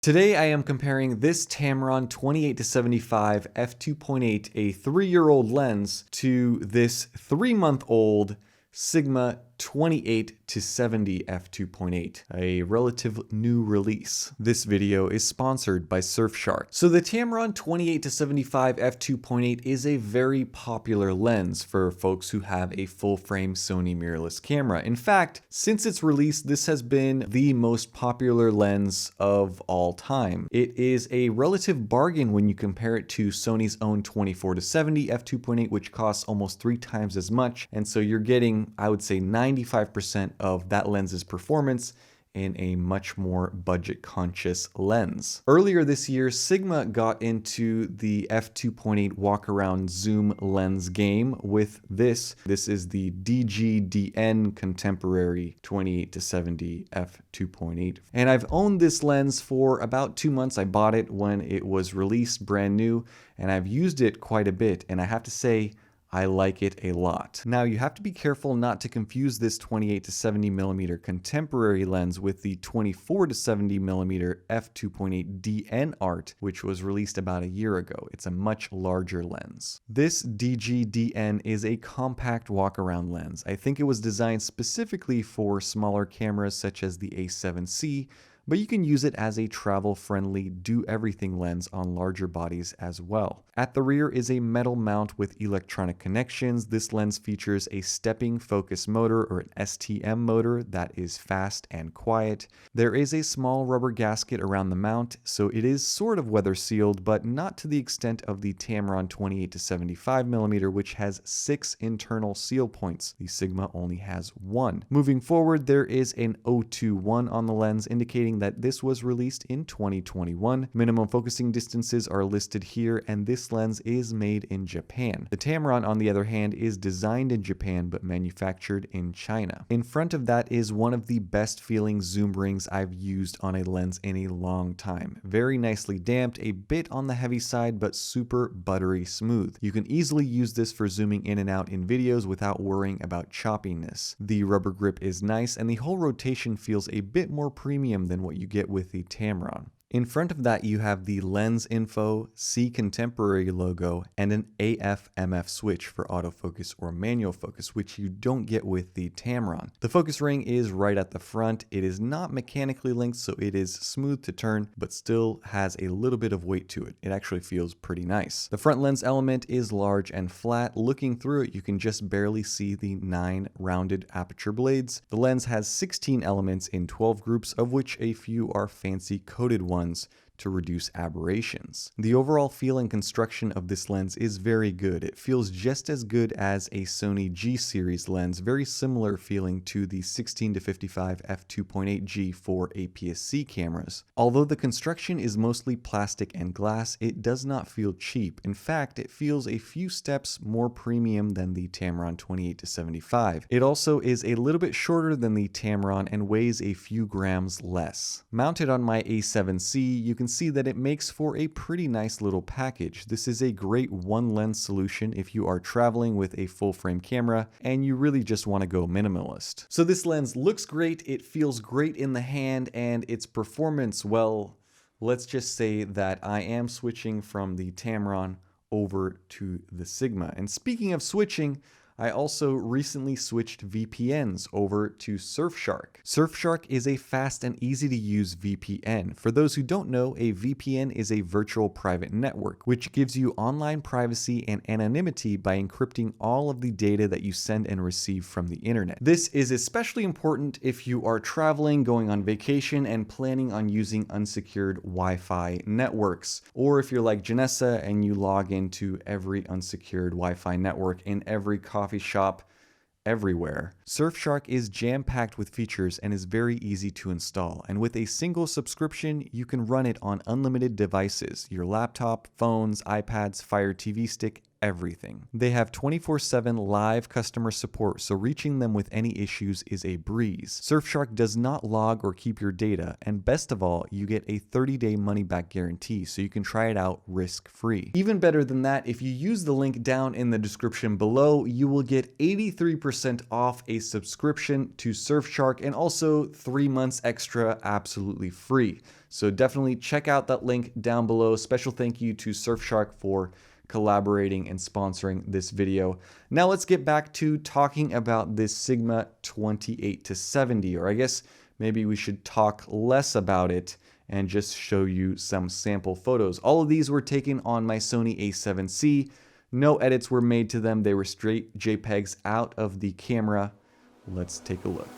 Today I am comparing this Tamron 28-75 f2.8, a 3-year-old lens, to this 3-month-old Sigma 28-70 f2.8, a relative new release. This video is sponsored by Surfshark. So the Tamron 28-75 f2.8 is a very popular lens for folks who have a full-frame Sony mirrorless camera. In fact, since its release, this has been the most popular lens of all time. It is a relative bargain when you compare it to Sony's own 24-70 f2.8, which costs almost 3 times as much, and so you're getting, I would say, 95% of that lens's performance in a much more budget-conscious lens. Earlier this year, Sigma got into the f2.8 walk-around zoom lens game with this. This is the DG DN Contemporary 28-70 f2.8. And I've owned this lens for about 2 months. I bought it when it was released brand new, and I've used it quite a bit, and I have to say, I like it a lot. Now, you have to be careful not to confuse this 28-70mm contemporary lens with the 24-70mm F2.8 DN Art, which was released about a year ago. It's a much larger lens. This DG DN is a compact walk-around lens. I think it was designed specifically for smaller cameras such as the A7C, but you can use it as a travel-friendly, do-everything lens on larger bodies as well. At the rear is a metal mount with electronic connections. This lens features a stepping focus motor, or an STM motor, that is fast and quiet. There is a small rubber gasket around the mount, so it is sort of weather sealed, but not to the extent of the Tamron 28-75mm, which has 6 internal seal points. The Sigma only has 1. Moving forward, there is an 021 on the lens, indicating that this was released in 2021. Minimum focusing distances are listed here, and this lens is made in Japan. The Tamron, on the other hand, is designed in Japan but manufactured in China. In front of that is one of the best feeling zoom rings I've used on a lens in a long time. Very nicely damped, a bit on the heavy side, but super buttery smooth. You can easily use this for zooming in and out in videos without worrying about choppiness. The rubber grip is nice, and the whole rotation feels a bit more premium than what you get with the Tamron. In front of that, you have the Lens Info C Contemporary logo and an AF/MF switch for autofocus or manual focus, which you don't get with the Tamron. The focus ring is right at the front. It is not mechanically linked, so it is smooth to turn, but still has a little bit of weight to it. It actually feels pretty nice. The front lens element is large and flat. Looking through it, you can just barely see the 9 rounded aperture blades. The lens has 16 elements in 12 groups, of which a few are fancy coated ones to reduce aberrations. The overall feel and construction of this lens is very good. It feels just as good as a Sony G series lens, very similar feeling to the 16-55 f2.8 G for APS-C cameras. Although the construction is mostly plastic and glass, it does not feel cheap. In fact, it feels a few steps more premium than the Tamron 28-75. It also is a little bit shorter than the Tamron and weighs a few grams less. Mounted on my A7C, you can see that it makes for a pretty nice little package. This is a great one lens solution if you are traveling with a full frame camera and you really just want to go minimalist. So this lens looks great, it feels great in the hand, and its performance, well, let's just say that I am switching from the Tamron over to the Sigma. And speaking of switching, I also recently switched VPNs over to Surfshark. Surfshark is a fast and easy to use VPN. For those who don't know, a VPN is a virtual private network, which gives you online privacy and anonymity by encrypting all of the data that you send and receive from the internet. This is especially important if you are traveling, going on vacation, and planning on using unsecured Wi-Fi networks. Or if you're like Janessa and you log into every unsecured Wi-Fi network in every coffee shop everywhere. Surfshark is jam-packed with features and is very easy to install, and with a single subscription you can run it on unlimited devices: your laptop, phones, iPads, Fire TV Stick, everything. They have 24/7 live customer support, so reaching them with any issues is a breeze. Surfshark does not log or keep your data, and best of all, you get a 30-day money-back guarantee, so you can try it out risk-free. Even better than that, if you use the link down in the description below, you will get 83% off a subscription to Surfshark and also 3 months extra absolutely free. So definitely check out that link down below. Special thank you to Surfshark for collaborating and sponsoring this video. Now let's get back to talking about this Sigma 28-70, or I guess maybe we should talk less about it and just show you some sample photos. All of these were taken on my Sony a7C. No edits were made to them. They were straight JPEGs out of the camera. Let's take a look.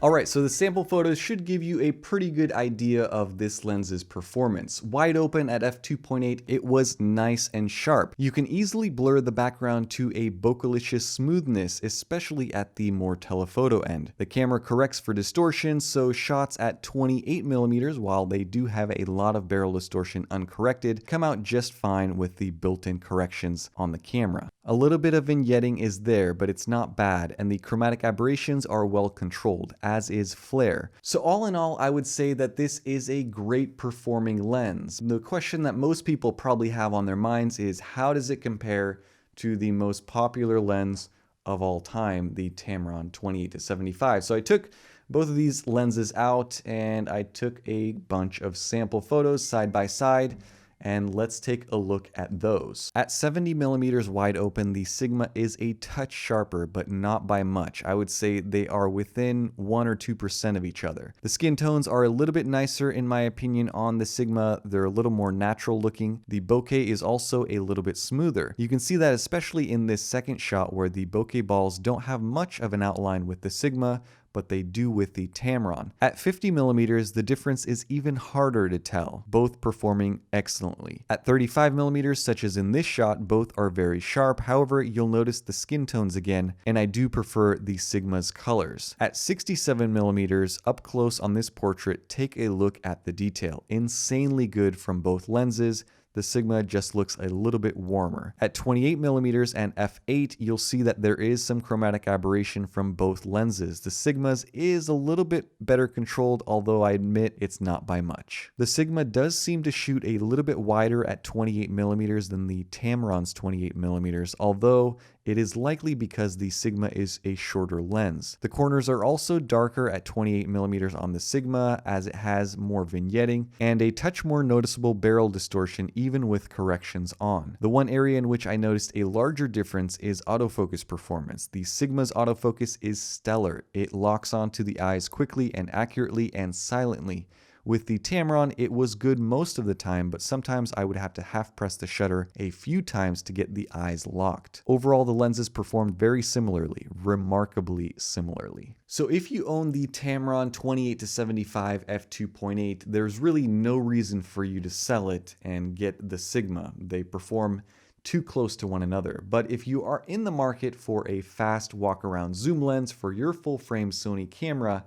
Alright, so the sample photos should give you a pretty good idea of this lens's performance. Wide open at f2.8, it was nice and sharp. You can easily blur the background to a bokeh-licious smoothness, especially at the more telephoto end. The camera corrects for distortion, so shots at 28mm, while they do have a lot of barrel distortion uncorrected, come out just fine with the built-in corrections on the camera. A little bit of vignetting is there, but it's not bad, and the chromatic aberrations are well controlled, as is flare. So all in all, I would say that this is a great performing lens. The question that most people probably have on their minds is, how does it compare to the most popular lens of all time, the Tamron 28-75? So I took both of these lenses out and I took a bunch of sample photos side by side, and let's take a look at those. At 70mm wide open, the Sigma is a touch sharper, but not by much. I would say they are within 1 or 2% of each other. The skin tones are a little bit nicer in my opinion on the Sigma. They're a little more natural looking. The bokeh is also a little bit smoother. You can see that especially in this second shot where the bokeh balls don't have much of an outline with the Sigma, but they do with the Tamron. At 50mm, the difference is even harder to tell, both performing excellently. At 35mm, such as in this shot, both are very sharp. However, you'll notice the skin tones again, and I do prefer the Sigma's colors. At 67mm, up close on this portrait, take a look at the detail. Insanely good from both lenses. The Sigma just looks a little bit warmer. At 28mm and f8, you'll see that there is some chromatic aberration from both lenses. The Sigma's is a little bit better controlled, although I admit it's not by much. The Sigma does seem to shoot a little bit wider at 28mm than the Tamron's 28mm, although it is likely because the Sigma is a shorter lens. The corners are also darker at 28mm on the Sigma, as it has more vignetting and a touch more noticeable barrel distortion even with corrections on. The one area in which I noticed a larger difference is autofocus performance. The Sigma's autofocus is stellar. It locks onto the eyes quickly and accurately and silently. With the Tamron, it was good most of the time, but sometimes I would have to half press the shutter a few times to get the eyes locked. Overall, the lenses performed very similarly, remarkably similarly. So if you own the Tamron 28-75 f2.8, there's really no reason for you to sell it and get the Sigma. They perform too close to one another. But if you are in the market for a fast walk-around zoom lens for your full-frame Sony camera,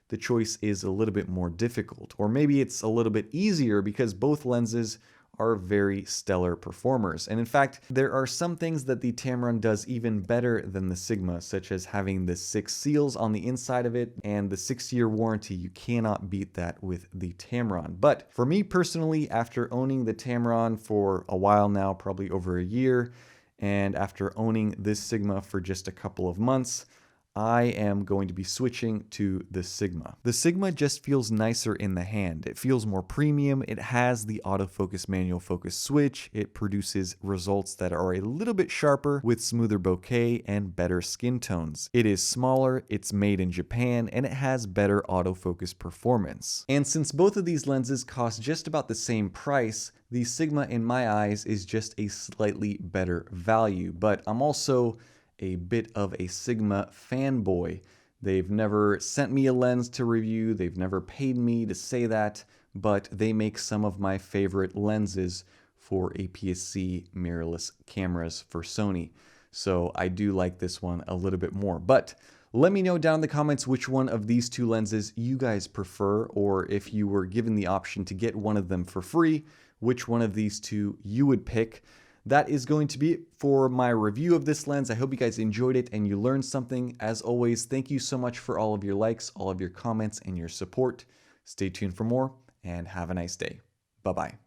the choice is a little bit more difficult. Or maybe it's a little bit easier because both lenses are very stellar performers. And in fact, there are some things that the Tamron does even better than the Sigma, such as having the 6 seals on the inside of it and the 6-year warranty. You cannot beat that with the Tamron. But for me personally, after owning the Tamron for a while now, probably over a year, and after owning this Sigma for just a couple of months, I am going to be switching to the Sigma. The Sigma just feels nicer in the hand. It feels more premium. It has the autofocus manual focus switch. It produces results that are a little bit sharper with smoother bokeh and better skin tones. It is smaller, it's made in Japan, and it has better autofocus performance. And since both of these lenses cost just about the same price, the Sigma in my eyes is just a slightly better value. But I'm also a bit of a Sigma fanboy. They've never sent me a lens to review, they've never paid me to say that, but they make some of my favorite lenses for APS-C mirrorless cameras for Sony. So I do like this one a little bit more. But let me know down in the comments which one of these two lenses you guys prefer, or if you were given the option to get one of them for free, which one of these two you would pick. That is going to be it for my review of this lens. I hope you guys enjoyed it and you learned something. As always, thank you so much for all of your likes, all of your comments, and your support. Stay tuned for more, and have a nice day. Bye-bye.